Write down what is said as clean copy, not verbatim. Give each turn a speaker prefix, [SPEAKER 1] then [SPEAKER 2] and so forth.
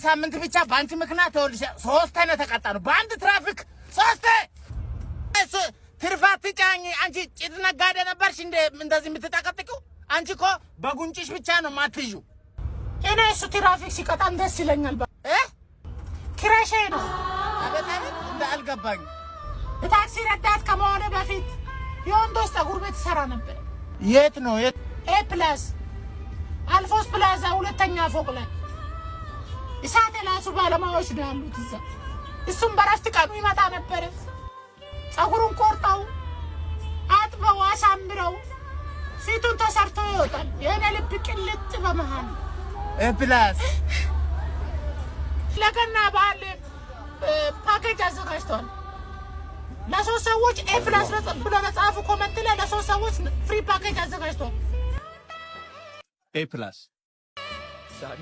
[SPEAKER 1] ሳምንት ብቻ ባንቺ ምክንያት ተወልሽ 3 አይነት ተቀጣ ነው በአንድ ትራፊክ 3 ትርፋት ጫኝ አንቺ ጭድ ነጋዴ ነበርሽ እንደዚህ የምትጠቀጥቂው አንቺ እኮ በጉንጭሽ ብቻ ነው ማትዩ እኔ እሱ ትራፊክ ሲቀጣም ደስ ይለኛል ክራሼ ነው አበጣም እንዳልገባኝ ታክሲ ረዳት ከመሆነ በፊት የወንዶች ፀጉር ቤት ሰራ ነበር የት ነው ኤ ፕላስ አልፎስ ፕላዛ ሁለተኛ ፎቅ ላይ እሳት ላሱ ባለሙያዎች ነው ያሉት እዛ እሱም በረፍት ቀኑ ይመጣ ነበር ፀጉሩን ቆርጠው አጥበው አሳምረው ፊቱን ተሰርቶ ይወጣል የኔ ልብ ቅልጥ በመሃል ኤ ፕላስ ለገና በዓል ፓኬጅ አዘጋጅቷል ለሶስት ሰዎች ኤ ፕላስ ብሎ ለጻፉ ኮሜንት ላይ ለሶስት ሰዎች ፍሪ ፓኬጅ አዘጋጅቷል ኤ ፕላስ ዛሬ